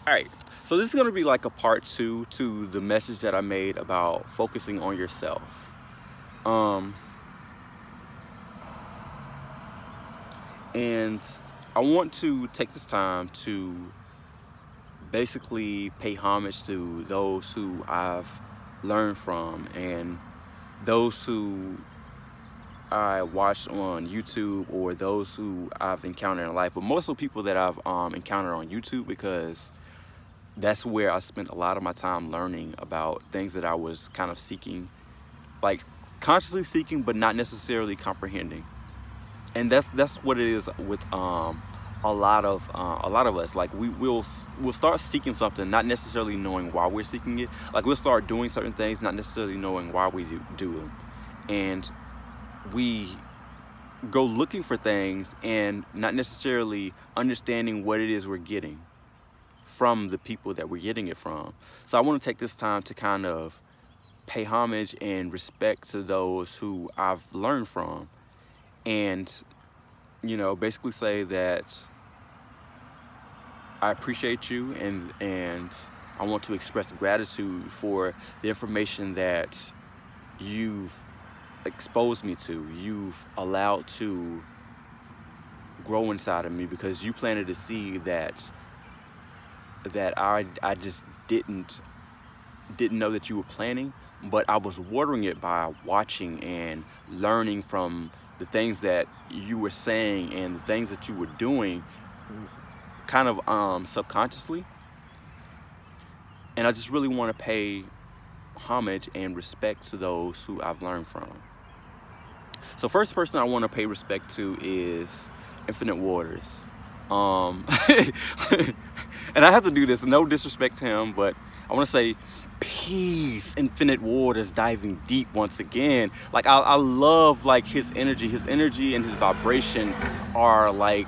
All right, so this is going to be like a part 2 to the message that I made about focusing on yourself. Um, and I want to take this time to basically pay homage to those who I've learned from and those who I watched on YouTube or those who I've encountered in life, but mostly people that I've encountered on YouTube, because that's where I spent a lot of my time learning about things that I was kind of seeking, like consciously seeking, but not necessarily comprehending. And that's what it is with a lot of us. Like we'll start seeking something, not necessarily knowing why we're seeking it. Like we'll start doing certain things, not necessarily knowing why we do them, and we go looking for things and not necessarily understanding what it is we're getting from the people that we're getting it from. So I want to take this time to kind of pay homage and respect to those who I've learned from, and basically say that I appreciate you, and I want to express gratitude for the information that you've exposed me to, you've allowed to grow inside of me, because you planted a seed that I just didn't know that you were planting, but I was watering it by watching and learning from the things that you were saying and the things that you were doing, kind of subconsciously. And I just really want to pay homage and respect to those who I've learned from. So first person I want to pay respect to is Infinite Waters. And I have to do this, no disrespect to him, but I want to say peace, Infinite Waters, diving deep once again. Like I love like his energy and his vibration are like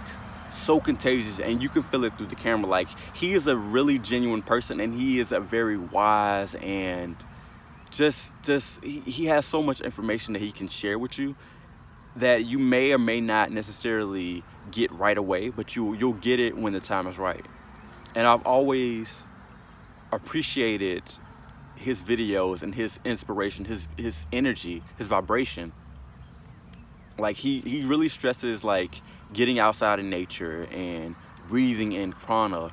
so contagious, and you can feel it through the camera. Like he is a really genuine person, and he is a very wise, and he has so much information that he can share with you that you may or may not necessarily get right away, but you'll get it when the time is right. And I've always appreciated his videos and his inspiration, his energy, his vibration. Like he really stresses like getting outside in nature and breathing in prana.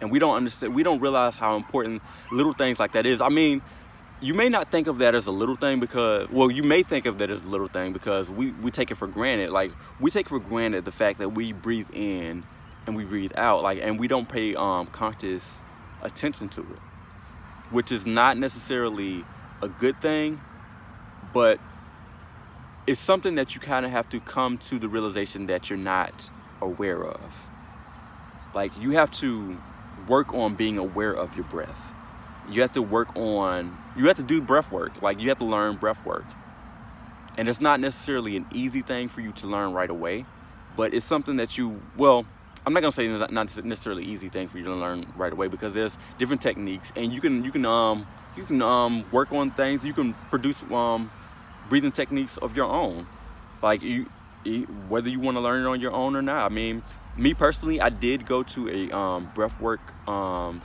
And we don't realize how important little things like that is. I mean, you may not think of that as a little thing you may think of that as a little thing because we take it for granted. Like we take for granted the fact that we breathe in and we breathe out, like, and we don't pay conscious attention to it, which is not necessarily a good thing, but it's something that you kind of have to come to the realization that you're not aware of. Like you have to work on being aware of your breath. You have to do breath work. Like you have to learn breath work. And it's not necessarily an easy thing for you to learn right away, but it's something that I'm not gonna say it's not necessarily an easy thing for you to learn right away, because there's different techniques, and you can work on things. You can produce breathing techniques of your own, like whether you want to learn it on your own or not. I mean, me personally, I did go to a breathwork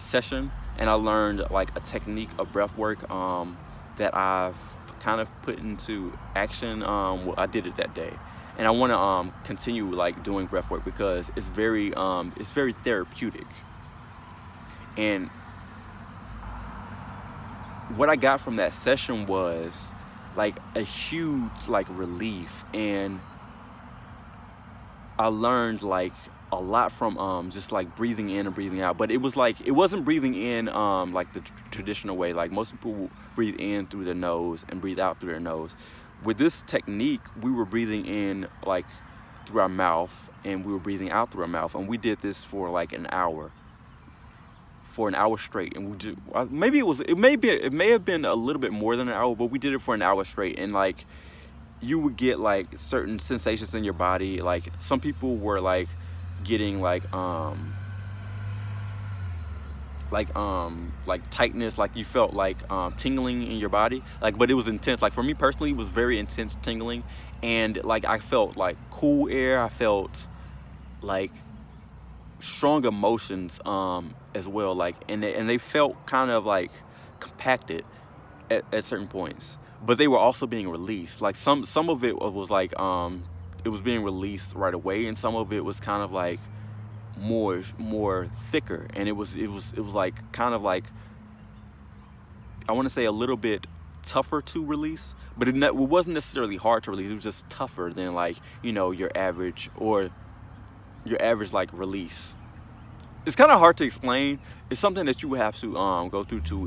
session, and I learned like a technique of breathwork that I've kind of put into action. I did it that day, and I want to continue like doing breathwork because it's very therapeutic. And what I got from that session was like a huge like relief, and I learned like a lot from just like breathing in and breathing out. But it wasn't breathing in like the traditional way. Like most people breathe in through their nose and breathe out through their nose. With this technique, we were breathing in like through our mouth, and we were breathing out through our mouth, and we did this for like an hour straight. And it may have been a little bit more than an hour, but we did it for an hour straight. And like you would get like certain sensations in your body. Like some people were like getting like tightness, like you felt like tingling in your body, like, but it was intense. Like for me personally, it was very intense tingling, and like I felt like cool air. I felt like strong emotions as well, like, and they felt kind of like compacted at certain points, but they were also being released. Like some of it was like it was being released right away, and some of it was kind of like more thicker, and it was like kind of like, I want to say a little bit tougher to release, but it wasn't necessarily hard to release. It was just tougher than like, you know, your average like release. It's kind of hard to explain. It's something that you have to go through to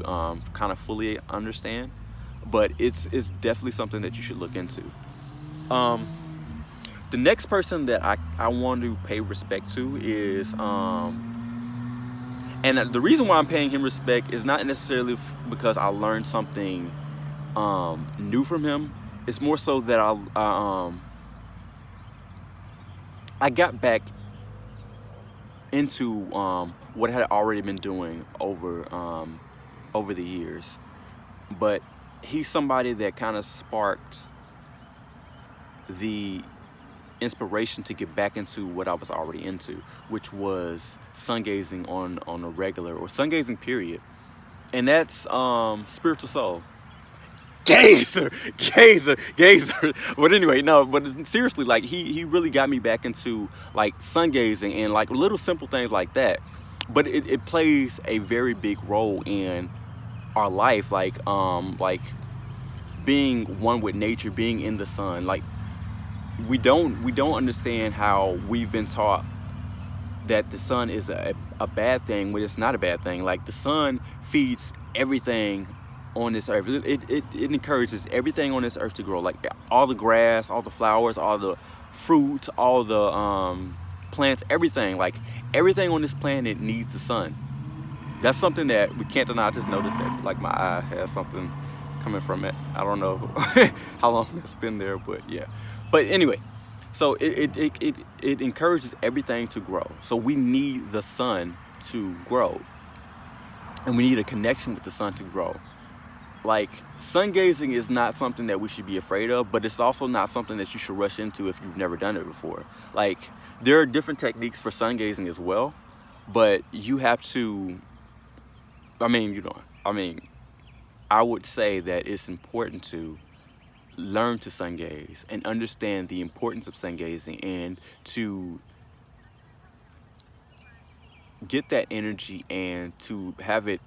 kind of fully understand, but it's definitely something that you should look into. The next person that I want to pay respect to is and the reason why I'm paying him respect is not necessarily because I learned something new from him. It's more so that I got back into what I had already been doing over the years, but he's somebody that kind of sparked the inspiration to get back into what I was already into, which was sun gazing on a regular, or sun gazing period, and that's SpiritualSo. Gazer. But anyway, no, but seriously, like he really got me back into like sun gazing and like little simple things like that. But it plays a very big role in our life, like being one with nature, being in the sun. Like we don't understand how we've been taught that the sun is a bad thing when it's not a bad thing. Like the sun feeds everything on this earth. It encourages everything on this earth to grow, like all the grass, all the flowers, all the fruit, all the plants, everything. Like everything on this planet needs the sun. That's something that we can't deny. I just noticed that like my eye has something coming from it. I don't know how long it's been there, but yeah. But anyway, so it encourages everything to grow. So we need the sun to grow, and we need a connection with the sun to grow. Like sun gazing is not something that we should be afraid of, but it's also not something that you should rush into if you've never done it before. Like there are different techniques for sun gazing as well, but you have to, I would say that it's important to learn to sun gaze and understand the importance of sun gazing, and to get that energy and to have it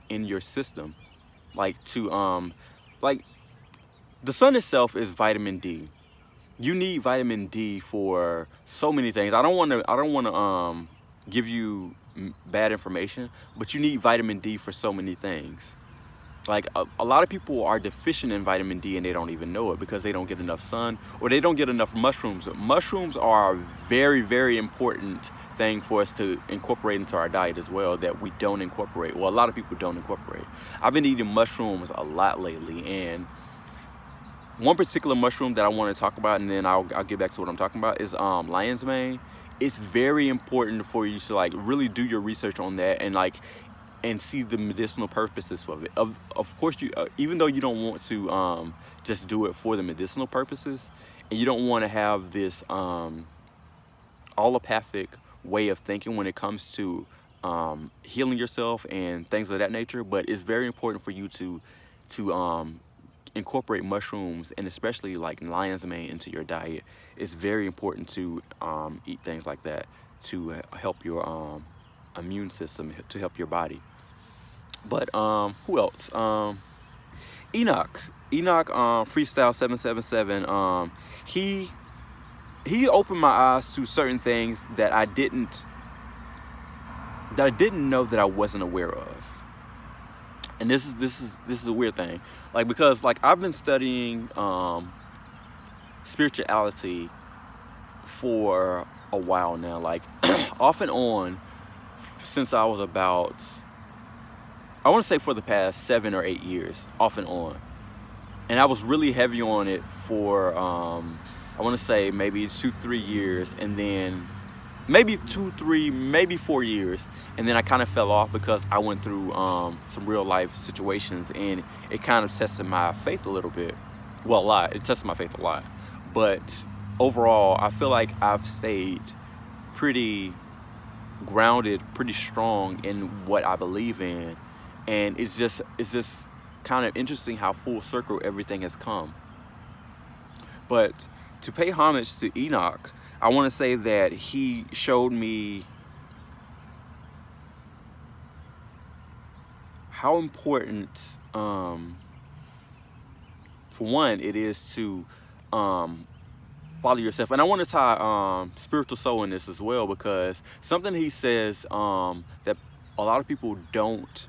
in your system. Like to like the sun itself is vitamin D. You need vitamin D for so many things. I don't want to give you bad information, but you need vitamin D for so many things. Like a lot of people are deficient in vitamin D and they don't even know it because they don't get enough sun, or they don't get enough mushrooms. Mushrooms are a very, very important thing for us to incorporate into our diet as well, that we don't incorporate. Well, a lot of people don't incorporate. I've been eating mushrooms a lot lately, and one particular mushroom that I want to talk about, and then I'll get back to what I'm talking about, is lion's mane. It's very important for you to like really do your research on that and see the medicinal purposes of it. Of course, you even though you don't want to just do it for the medicinal purposes, and you don't want to have this allopathic way of thinking when it comes to healing yourself and things of that nature, but it's very important for you to incorporate mushrooms, and especially like lion's mane, into your diet. It's very important to eat things like that to help your immune system, to help your body. But who else? Enochfreestyle777. He opened my eyes to certain things that I didn't know that I wasn't aware of. And this is a weird thing, like, because like I've been studying spirituality for a while now, like off and on, since I was about, I want to say for the past 7 or 8 years, off and on. And I was really heavy on it for I want to say maybe 2-3 years, and then maybe 2-3, maybe 4 years, and then I kind of fell off because I went through some real life situations, and it kind of tested my faith a little bit. Well, a lot. It tested my faith a lot, but overall, I feel like I've stayed pretty grounded, pretty strong in what I believe in. And it's just kind of interesting how full circle everything has come. But to pay homage to Enoch, I want to say that he showed me how important, for one, it is to follow yourself. And I want to tie SpiritualSo in this as well, because something he says that a lot of people don't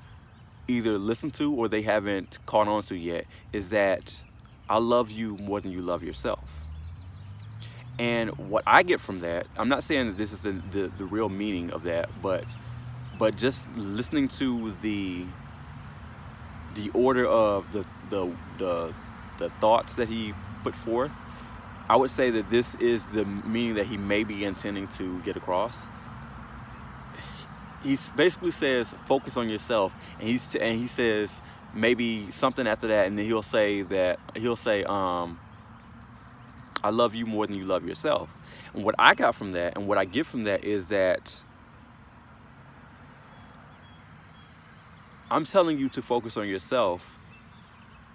either listen to or they haven't caught on to yet is that I love you more than you love yourself. And what I get from that, I'm not saying that this is the real meaning of that, but just listening to the order of the thoughts that he put forth, I would say that this is the meaning that he may be intending to get across. He basically says, focus on yourself, and he says maybe something after that, and then he'll say, I love you more than you love yourself. And what I got from that, and what I get from that, is that I'm telling you to focus on yourself,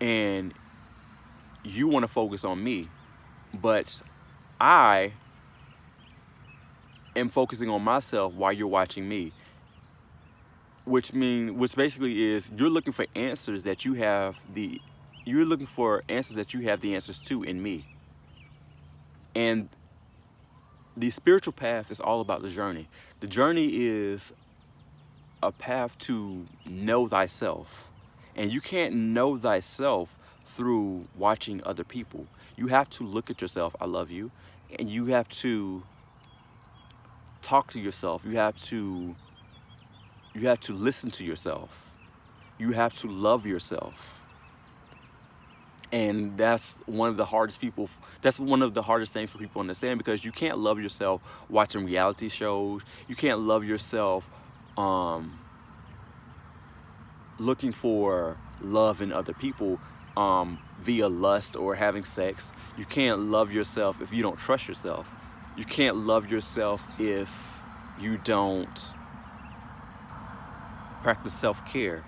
and you want to focus on me, but I am focusing on myself while you're watching me. Which basically is you're looking for answers that you have the answers to in me. And the spiritual path is all about the journey. The journey is a path to know thyself. And you can't know thyself through watching other people. You have to look at yourself, I love you, and you have to talk to yourself. You have to listen to yourself. You have to love yourself. And that's one of the hardest things for people to understand, because you can't love yourself watching reality shows. You can't love yourself looking for love in other people via lust or having sex. You can't love yourself if you don't trust yourself. You can't love yourself if you don't practice self-care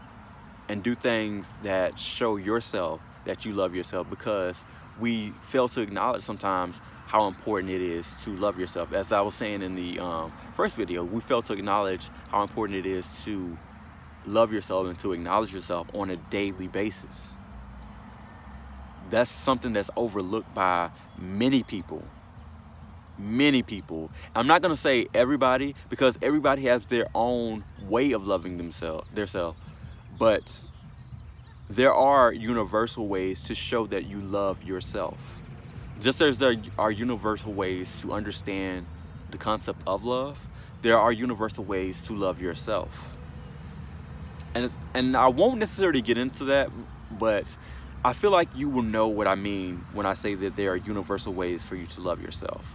and do things that show yourself that you love yourself, because we fail to acknowledge sometimes how important it is to love yourself. As I was saying in the first video, we fail to acknowledge how important it is to love yourself and to acknowledge yourself on a daily basis. That's something that's overlooked by many people. Many people. I'm not going to say everybody, because everybody has their own way of loving themselves, but there are universal ways to show that you love yourself. Just as there are universal ways to understand the concept of love, there are universal ways to love yourself. And I won't necessarily get into that, but I feel like you will know what I mean when I say that there are universal ways for you to love yourself.